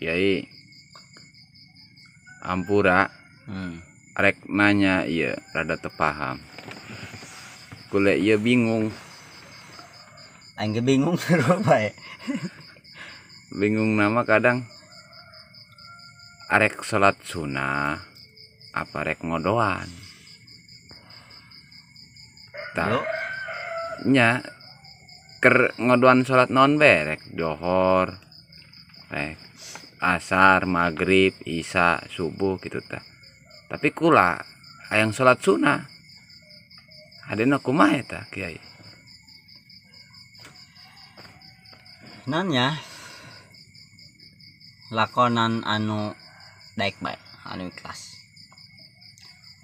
Kiai Ampura rek nanya iya rada tepaham. Kule iya bingung. Aing bingung terus bae. Bingung nama kadang arek salat sunah apa rek ngodoan. Tah. Nya ker ngodoan salat non berek johor. Rek asar, maghrib, isya, subuh gitu tah. Tapi kula hayang salat sunah. Hadena kumaha eta Kiai? Nanya lakonan anu daek bae, anu ikhlas.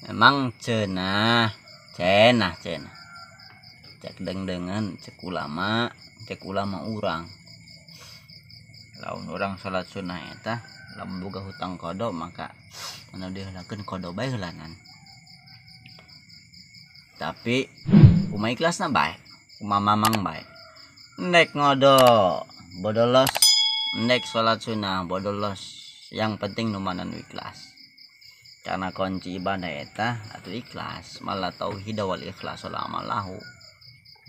Memang cenah. Cek deng-dengan cek ulama urang. Laun orang salat sunah eta lamun boga hutang kodo maka anu diheulakeun kodo bae heulanan. Tapi kumaha ikhlasna bae, kumaha mamang bae. Nek ngodo bodolos, nek salat sunah bodolos, yang penting nu mana nu ikhlas. Karena kunci ibadah eta atuh ikhlas, malah tauhid wal ikhlas amalahu.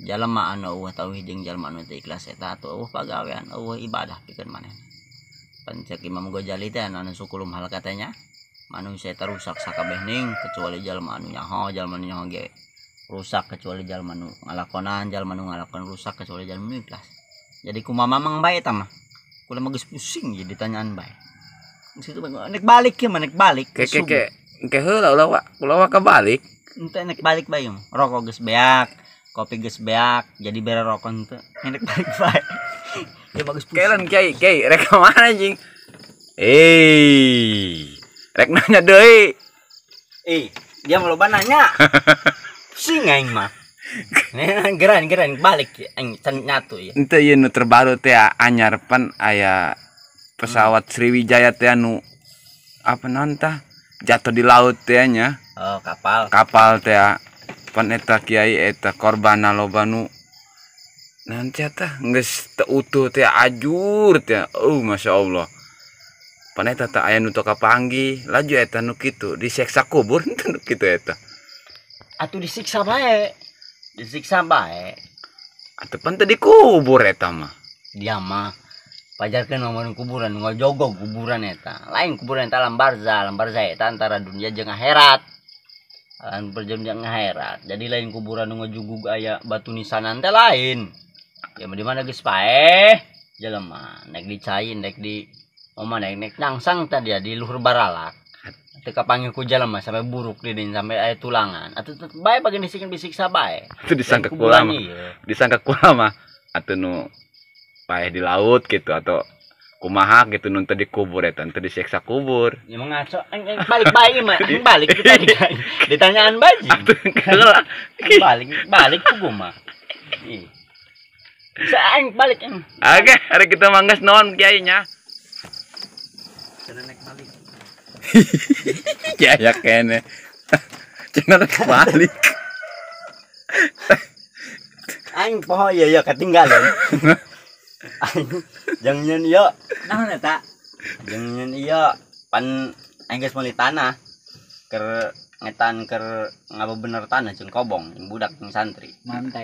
Jalma anu eueuh tauhid jeung jalma anu teu ikhlas eta atuh eueuh pagawean, eueuh ibadah pikeun maneh. Pancek Imam Ghazali teh anu sukulum hal katanya, manusia eta rusak sakabehning kecuali jalma anu nyaho, jalma anu nyaho ge rusak kecuali jalma nu ngalakonan, jalma nu ngalakonan rusak kecuali jalma nu ikhlas. Jadi kumaha mamang bae eta mah. Kula mah geus pusing jadi ditanyaan bae. Situ nek balik ya mah nek balik. Ke heula ulah kabalik. Ente nek balik bae mah. Rokok geus beak, kopi geus beak, jadi bere rokok teu. Nek balik bae. Ya bagus pusing. Kelen Kiai rek mana anjing? Rek nanya deui. Dia mau loba nanya. Pusing aing mah. Geran balik aing nyatu ya. Ente ieu nu terbaru teh anyar pan aya pesawat Sriwijaya teh anu apa naon tah jatuh di laut teh nya. Oh, kapal teh pan eta Kiai eta korban loba nu nanti tah geus teu utuh teh ajur teh. Masyaallah. Pan eta teh aya nu teu kapanggih, laju eta nu kitu disiksa kubur teh nu kitu eta. Atuh disiksa bae. Atuh pan teh dikubur eta mah. Dia mah pajarkeun ngomong kuburan ngojogog kuburan eta. Lain kuburan eta alam barzah eta antara dunia jeung akhirat. Alam perjalanan akhirat. Jadi lain kuburan ngojogog aya batu nisanan teh lain. Ya di mana geus paeh jelema naik dicai naik di naik nangsang tadi di luhur baralak. Teu kapanggih ku jelema sampai buruk di sampai aya tulangan. Atuh bae bagian disiksa bae. Itu disangka kulama. Disangka kulama atuh nu paeh di laut gitu atau kumaha gitu nu teu dikubur eta teu disiksa kubur. Ya ngaco balik bae mah balik tadi ditanyaan baji. Balik ku mah. Saing balik yang. Oke, hari kita manggas naon Kiai nya. Cenah naik balik. Ya kene. Cenah naik balik. Aing poho ya ketinggalan. Aing jangan ieu. Naon eta? Jangan ieu pan aing geus meuli tanah keur ngetan keur ngabebener tanah jeung kobong jeung budak jeung santri.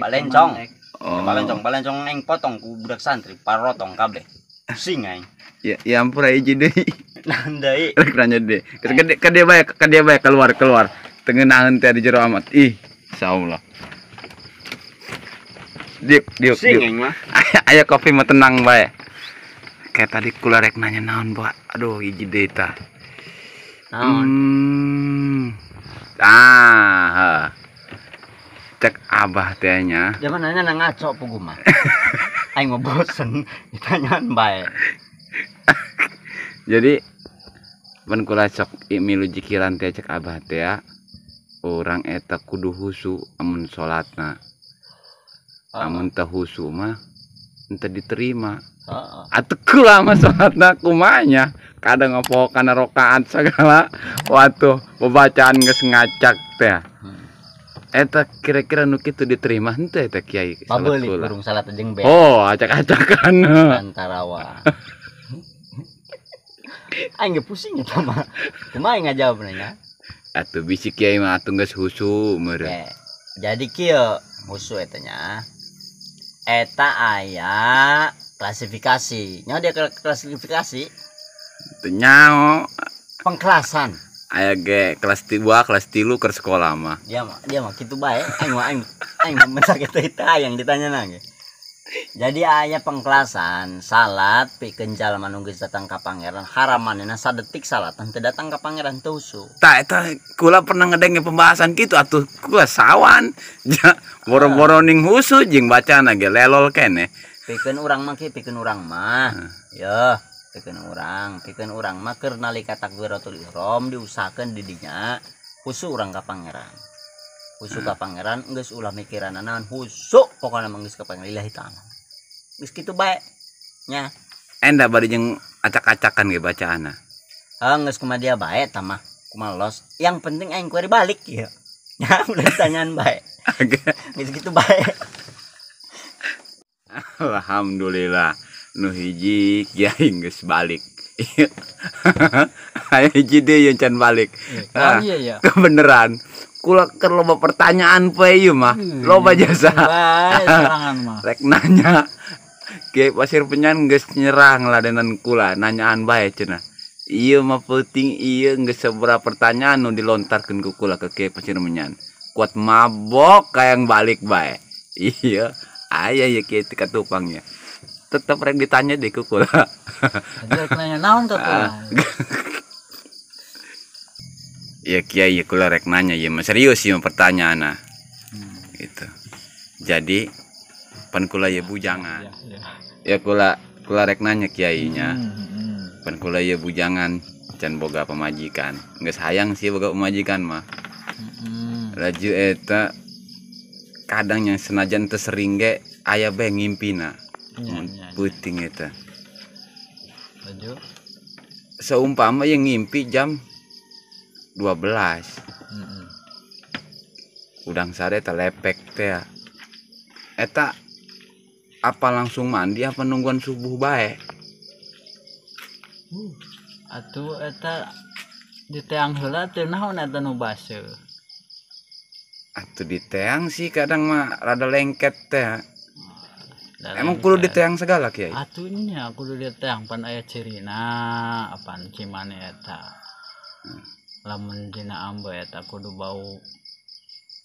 Balencong. Balencong aing potong ku budak santri parotong kabeh. Pusing aing. Ya ampura hiji deui. Naon deui? Rek nanya deui. Ka dia bae keluar. Tengenaheun teh di jero amat. Insyaallah. Diuk. Pusing aing mah. Aya kopi mah tenang bae. Kayak tadi kula rek nanya naon, Pak. Aduh hiji deui tah. Naon? Cek abah teh nya. Zaman nanya ngaco puguh mah. Aing mah bosen ditanyaan bae. Jadi mun kula sok milu jikiran teh cek abah teh urang eta kudu husu amun salatna. Amun teu husu mah henteu diterima. Atuh kula mah salatna kumanya kadang ngopo kana rakaat sagala watuh pembacaan geus ngacak teh. Eta kira-kira nu kitu diterima henteu eta Kiai salat kula. Burung salat jeung beak. Oh, acak-acakan. Antara wa. Aing ge pusing eta mah. Kumaha aing ngajawabna? Atuh bisi kiai mah atuh geus husu meureun. Oke. Jadi kieu husu eta nya. Eta aya klasifikasi. Nya dia klasifikasi Teu nyaho. pengkelasan. Aya ge kelas 2, kelas 3 keur sekolah mah. Dia mah kitu bae. Aing mah mentak eta yang ditanya nage. Jadi aya pengkelasan salat pikeun jalma nu geus datang ka pangeran haramanna sadetik salat teu datang ka pangeran teu husu. Tah eta kula pernah ngedenge pembahasan kitu atuh kula sawan. Boro-boro ning husu jeung bacana ge lelol keneh. Pikeun urang mah pikeun urang mah. Yo, pikeun urang mah keur nalika takbiratul ihram diusahakeun di dinya husu urang ka pangeran. Husu ka pangeran geus ulah mikiranna naon husu pokona mah geus ka pangeran lillahi ta'ala. Geus kitu bae nya. Enda bari jeung acak-acakan ge bacaana. Geus kumaha dia bae tah mah. Kumaha los. Yang penting aing kuari balik ya. Ya udah ditanyaan bae. Geus kitu bae. Alhamdulillah nu hiji kiai geus balik. Aya hiji deui yang can balik. Iya ya. Kebeneran. Kula keur loba pertanyaan poe ieu mah. Loba jasa. Bae serangan mah. Rek nanya. Kiai Pasir Penyan geus nyerang ladenan kula, nanyaan bae cenah. Ieu mah penting ieu geus sabaraha pertanyaan nu dilontarkeun ku kula ke Kiai Pasir Penyan. Kuat mabok kayang balik bae. Iya, aya ya kiai katupangnya. Tetep rek ditanya deh ku kula. Jadi nanya naon ka kula? Ya kiai ya kula rek nanya ya mah serius ya pertanyaanna. Gitu. Jadi pan kula ya bujangan. Ya kula rek nanya kiainya. Pan kula ya bujangan can boga pamajikan. Geus hayang sih boga pamajikan mah. Laju eta kadang yang senajan teu sering ge aya bae ngimpina. Puting eta. Laju Seumpama yang ngimpi jam 12. Udang sare teh lepek teh. Eta apa langsung mandi apa nungguan subuh bae? atuh eta di teang heula teu naon eta nu baseuh. Atuh di teang sih kadang mah rada lengket teh. Emang kudu di teang segala kiai? Atunya kudu di teang pan aya cirina apaan cimane eta. Lamun dina ambe eta kudu bau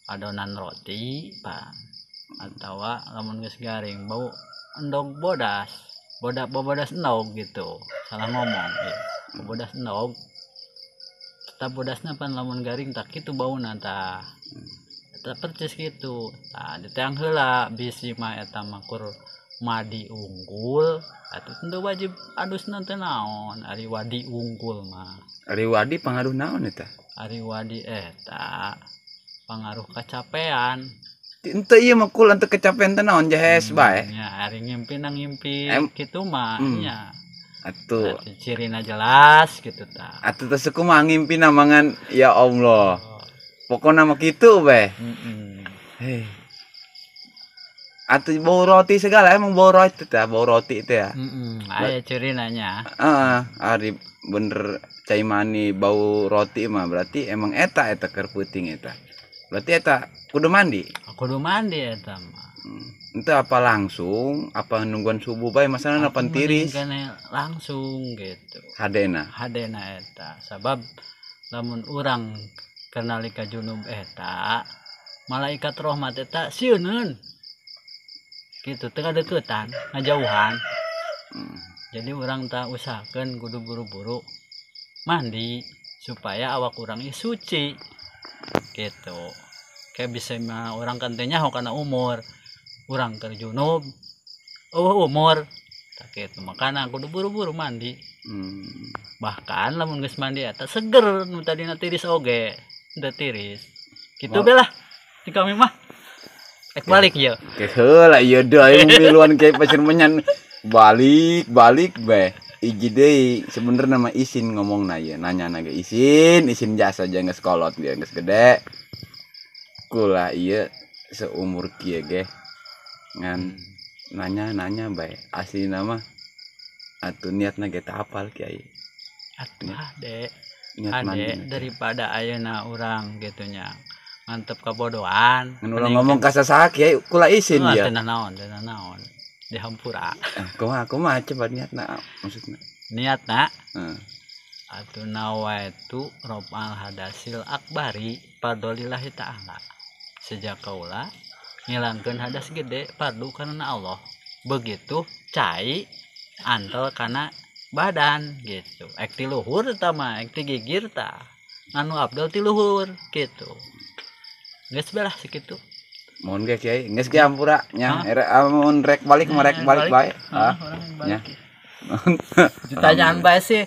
adonan roti pan atawa lamun geus garing bau endog bodas bodas endog gitu salah ngomong ya. Bodas endog tetap bodasna pan lamun garing tak kitu bauna tah eta percis kitu tah diteang heula bisi mah eta mah kur madi unggul atuh teu wajib adusna teh naon ari wadi unggul mah. Ari wadi pangaruh naon eta? Ari wadi eta pangaruh kecapean. Henteu ieu mah kula teu kecapean teh naon jahes bae. Ya, ari ngimpi kitu mah nya. Atuh Cirina jelas gitu tah. atuh teh sakumaha ngimpina mangan ya Allah. Pokona mah kitu bae. Hei. Atuh bau roti segala emang bau roti teh, bau roti teh ya. Aya cirina nya. Ari bener cai mani bau roti mah berarti emang eta keur puting eta. Berarti eta kudu mandi. Kudu mandi eta mah. Ente apa langsung apa nungguan subuh bae masalahna pan tiris. Langsung gitu. Hadena eta sabab lamun urang kenalika junub eta malaikat rahmat eta sieuneun. Gitu teu kadeuketan, ngajauhan. Jadi urang tak usahakeun kudu buru-buru mandi supaya awak urang ieu suci. Gitu. Kayak bisa mah orang kan teh nyaho kana umur. Urang keur junub. Umur. Tak kitu makana kudu buru-buru mandi. Bahkan lamun geus mandi eta seger nu tadina tiris oge. Udah tiris. Kitu belah. Di kami mah. Ek balik ya. Geus heula ieu deui aya miluan Kiai Pasir Penyan balik bae. Iji deui sebenarnya mah izin ngomongna ieu nanya ge izin jasa aja geus kolot dia geus gede. Kula ieu seumur kieu ge ngan nanya bae. Aslina mah atuh niatna ge teu apal Kiai. atuh Dek. Niat mandi. Daripada ayeuna urang gitunya mantep kebodohan. Mun ulah ngomong ka sasaha kiai kula isin dia. Teu naon dihampura. Kumaha coba niatna maksudna. Niatna Heeh. atuh nawaitu robal hadasil akbari fardolillahi ta'ala. Sejak kaula ngilangkeun hadas gede fardu karena Allah. Begitu cai antel kana badan gitu. Ek ti luhur ta mah, ek ti gigir ta. Anu abdal ti luhur gitu. Geus belah sakitu. Mohon ge kiai, geus ge ampura nya. Amun rek balik mah rek balik bae. Nya. Ditanyaan bae sih.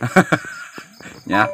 Nya.